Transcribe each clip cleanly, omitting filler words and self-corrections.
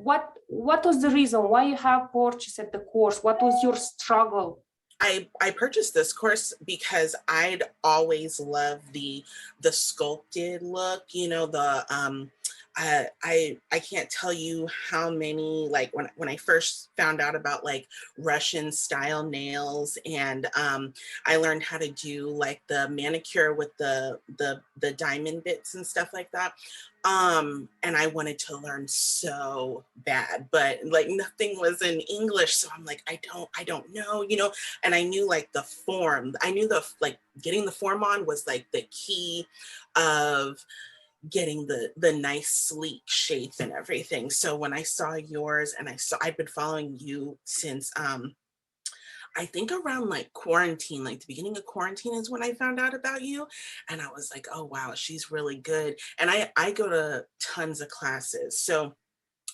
what was the reason why you have purchased the course? What was your struggle? I purchased this course because I'd always loved the sculpted look, you know, I can't tell you how many, like when I first found out about like Russian style nails, and I learned how to do like the manicure with the diamond bits and stuff like that. And I wanted to learn so bad, but like nothing was in English, so I'm like, I don't know, you know. And I knew like the form, I knew the like getting the form on was like the key of getting the nice sleek shape and everything. So when I saw yours, and I've been following you since I think around like quarantine, like the beginning of quarantine is when I found out about you. And I was like, oh wow, she's really good. And I go to tons of classes. So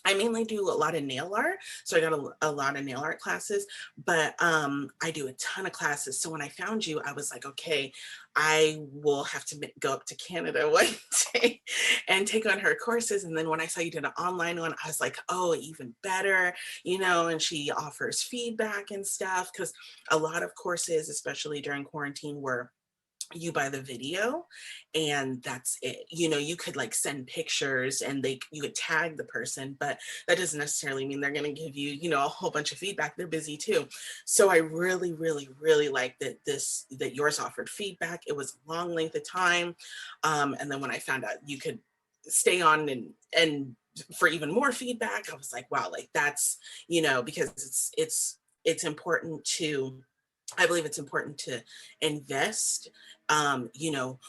I mainly do a lot of nail art. So I got a lot of nail art classes, but I do a ton of classes. So when I found you, I was like, okay, I will have to go up to Canada one day and take on her courses. And then when I saw you did an online one, I was like, oh, even better, you know, and she offers feedback and stuff, because a lot of courses, especially during quarantine, were you buy the video and that's it. You know, you could like send pictures and you could tag the person, but that doesn't necessarily mean they're going to give you, you know, a whole bunch of feedback. They're busy too. So I really, really, really liked that yours offered feedback. It was a long length of time. And then when I found out you could stay on and for even more feedback, I was like, wow, like that's, you know, because it's important to, I believe it's important to invest, you know,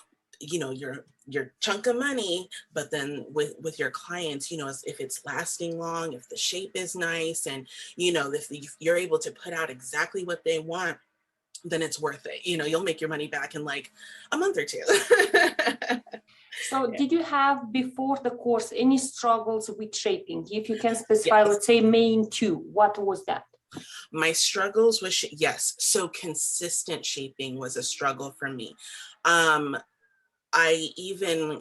your chunk of money, but then with your clients, you know, if it's lasting long, if the shape is nice, and you know, if you're able to put out exactly what they want, then it's worth it. You know, you'll make your money back in like a month or two. So did you have before the course any struggles with shaping? If you can specify, Yes. let's say main two, what was that? My struggles with yes, so consistent shaping was a struggle for me. I even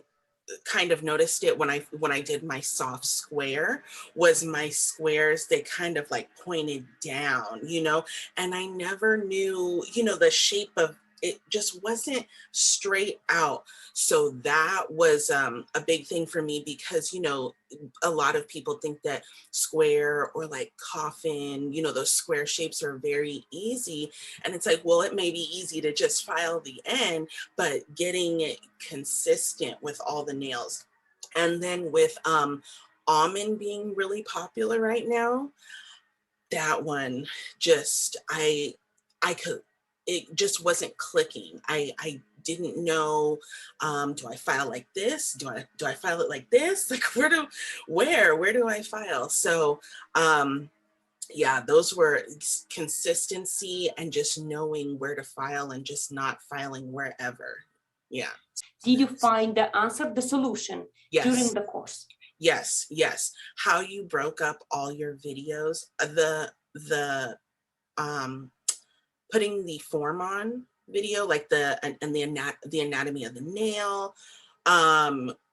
kind of noticed it when I did my soft square, was my squares, they kind of like pointed down, you know, and I never knew, you know, the shape of it just wasn't straight out. So that was a big thing for me, because, you know, a lot of people think that square or like coffin, you know, those square shapes are very easy. And it's like, well, it may be easy to just file the end, but getting it consistent with all the nails. And then with almond being really popular right now, that one just, I could, it just wasn't clicking. I didn't know, do I file like this? Do I file it like this? Like where do I file? So yeah, those were consistency and just knowing where to file and just not filing wherever. Yeah. Did you find the answer, the solution during Yes. the course? Yes, yes. How you broke up all your videos, the putting the form on video, like the anatomy of the nail,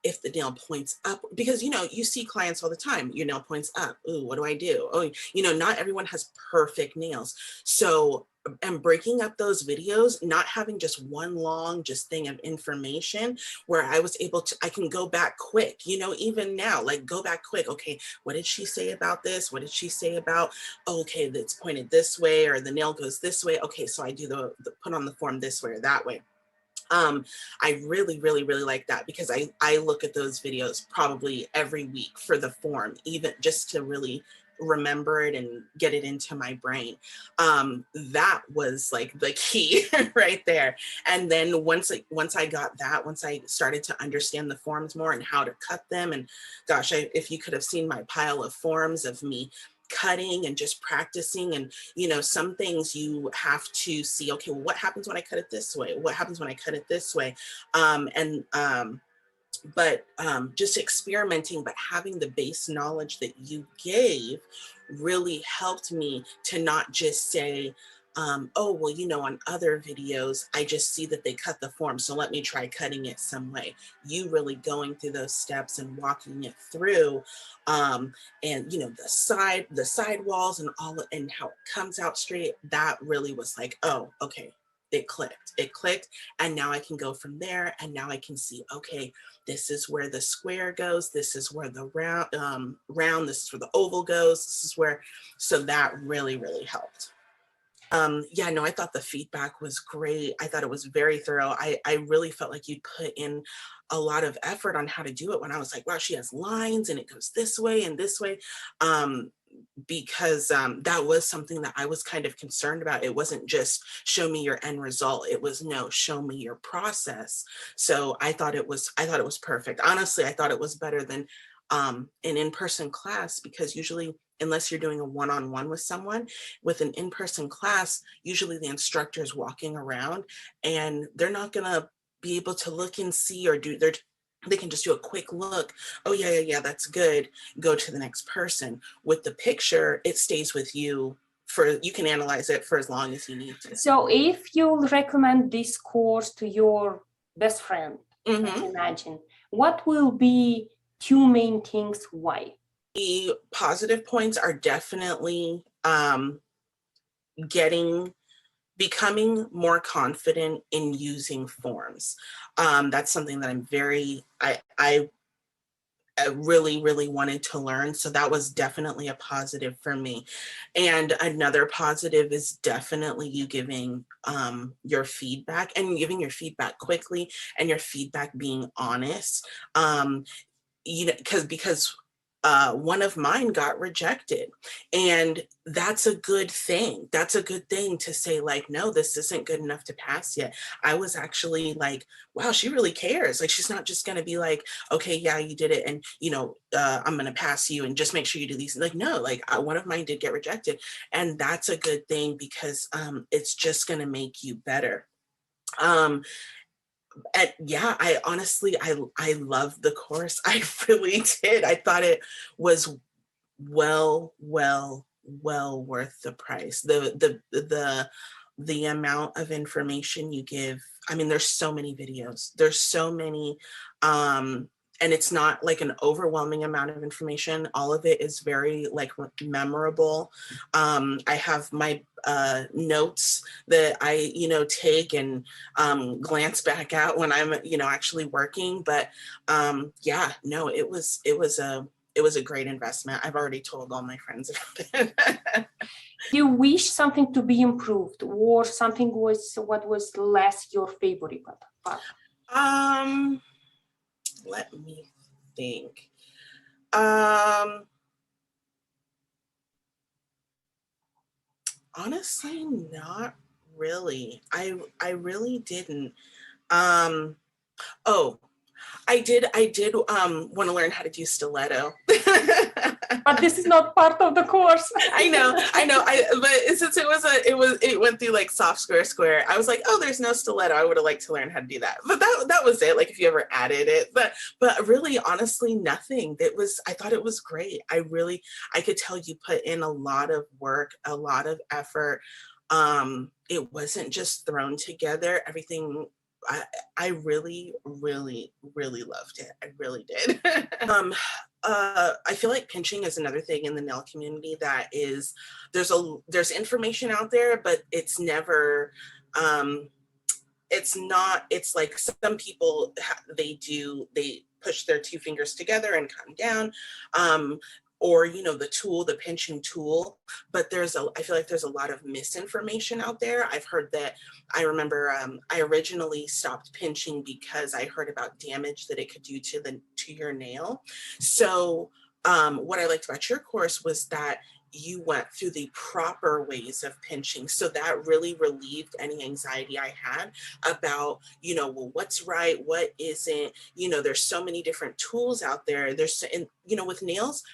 if the nail points up, because you know, you see clients all the time, your nail points up, ooh, what do I do? Oh, you know, not everyone has perfect nails. So, and breaking up those videos, not having just one long just thing of information, where I was able to, I can go back quick, you know, even now, like go back quick. Okay, what did she say about this? What did she say about, oh, okay, that's pointed this way, or the nail goes this way. Okay, so I do the put on the form this way or that way. I really, really, really like that, because I look at those videos probably every week for the form, even just to really remember it and get it into my brain. That was like the key right there. And then once I got that, once I started to understand the forms more and how to cut them, and gosh, if you could have seen my pile of forms of me cutting and just practicing, and you know, some things you have to see, okay, well, what happens when I cut it this way, what happens when I cut it this way, but just experimenting, but having the base knowledge that you gave really helped me to not just say, oh, well, you know, on other videos, I just see that they cut the form. So let me try cutting it some way. You really going through those steps and walking it through, and you know, the side walls and and how it comes out straight, that really was like, oh, okay, it clicked. And now I can go from there. And now I can see, okay, this is where the square goes. This is where the round, this is where the oval goes. This is where, so that really, really helped. Yeah, no, I thought the feedback was great. I thought it was very thorough. I really felt like you put in a lot of effort on how to do it when I was like, wow, she has lines and it goes this way and this way. Because that was something that I was kind of concerned about. It wasn't just show me your end result. It was no, show me your process. So I thought it was perfect. Honestly, I thought it was better than an in-person class, because usually, unless you're doing a one-on-one with someone, with an in-person class, usually the instructor is walking around and they're not gonna be able to look and see or they can just do a quick look. Oh yeah, that's good. Go to the next person. With the picture, it stays with you you can analyze it for as long as you need to. So if you recommend this course to your best friend, Mhm. let's imagine, what will be two main things why? The positive points are definitely becoming more confident in using forms. That's something that I really, really wanted to learn. So that was definitely a positive for me. And another positive is definitely you giving your feedback, and giving your feedback quickly, and your feedback being honest. You know, because one of mine got rejected, and that's a good thing. That's a good thing to say, like, no, this isn't good enough to pass yet. I was actually like, wow, she really cares. Like, she's not just going to be like, okay, yeah, you did it, and you know, I'm going to pass you, and just make sure you do these. Like, no, like, one of mine did get rejected, and that's a good thing, because it's just going to make you better. um and yeah, I honestly, I love the course. I really did. I thought it was well worth the price. The amount of information you give. I mean, there's so many videos. There's so many, and it's not like an overwhelming amount of information. All of it is very like memorable. I have my notes that I, you know, take and glance back at when I'm, you know, actually working. But yeah, no, it was a great investment. I've already told all my friends about it. You wish something to be improved, or something was what was less your favorite part? um, Let me think. Um, Honestly, not really. I really didn't. Um, oh, I did want to learn how to do stiletto. But this is not part of the course. I know. But since it went through like soft square. I was like, oh, there's no stiletto. I would have liked to learn how to do that. But that was it. Like, if you ever added it, but really, honestly, nothing. I thought it was great. I could tell you put in a lot of work, a lot of effort. It wasn't just thrown together. Everything. I really, really, really loved it. I really did. I feel like pinching is another thing in the nail community that is, there's information out there, but it's never, it's not, it's like some people, they push their two fingers together and come down. Or, you know, the pinching tool, but I feel like there's a lot of misinformation out there. I've heard that, I remember I originally stopped pinching because I heard about damage that it could do to your nail. So what I liked about your course was that you went through the proper ways of pinching. So that really relieved any anxiety I had about, you know, well, what's right, what isn't. You know, there's so many different tools out there. And, you know, with nails,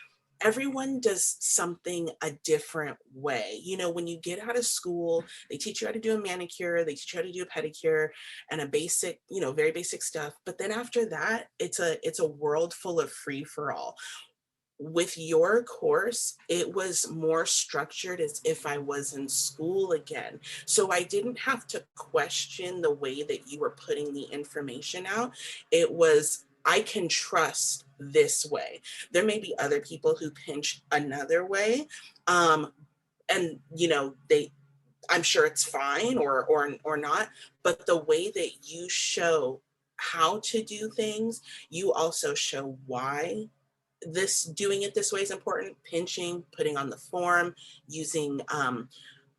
everyone does something a different way. You know, when you get out of school, they teach you how to do a manicure, they teach you how to do a pedicure, and a basic, you know, very basic stuff. But then after that, it's a world full of free for all. with your course, it was more structured as if I was in school again. So I didn't have to question the way that you were putting the information out. It was, I can trust this way. There may be other people who pinch another way. And I'm sure it's fine or not, but the way that you show how to do things, you also show why this doing it this way is important. Pinching, putting on the form, using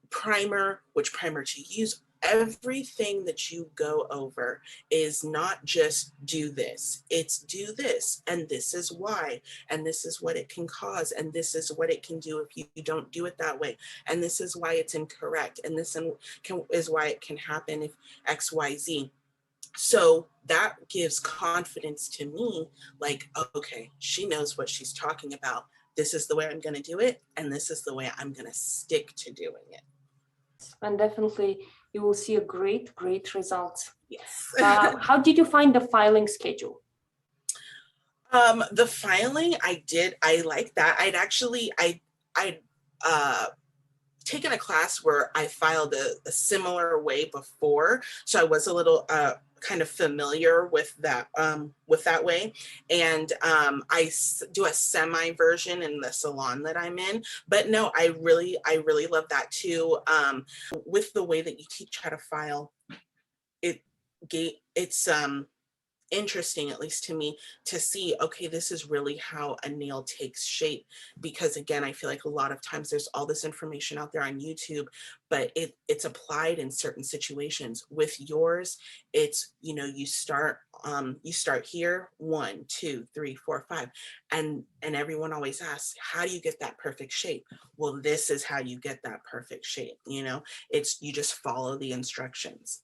primer, which primer to use. Everything that you go over is not just do this, it's do this, and this is why, and this is what it can cause, and this is what it can do if you don't do it that way, and this is why it's incorrect, and is why it can happen if XYZ. So that gives confidence to me, like, okay, she knows what she's talking about. This is the way I'm going to do it, and this is the way I'm going to stick to doing it. And definitely you will see a great results. Yes. How did you find the filing schedule? The filing, I like that. I'd taken a class where I filed a similar way before, so I was a little kind of familiar with that way. And I do a semi version in the salon that I'm in. But no, I really love that too. With the way that you teach how to file, it's interesting, at least to me, to see, okay, this is really how a nail takes shape. Because again, I feel like a lot of times there's all this information out there on YouTube, but it's applied in certain situations. With yours, it's, you start here, 1, 2, 3, 4, 5, and everyone always asks, how do you get that perfect shape? Well, this is how you get that perfect shape. It's, you just follow the instructions.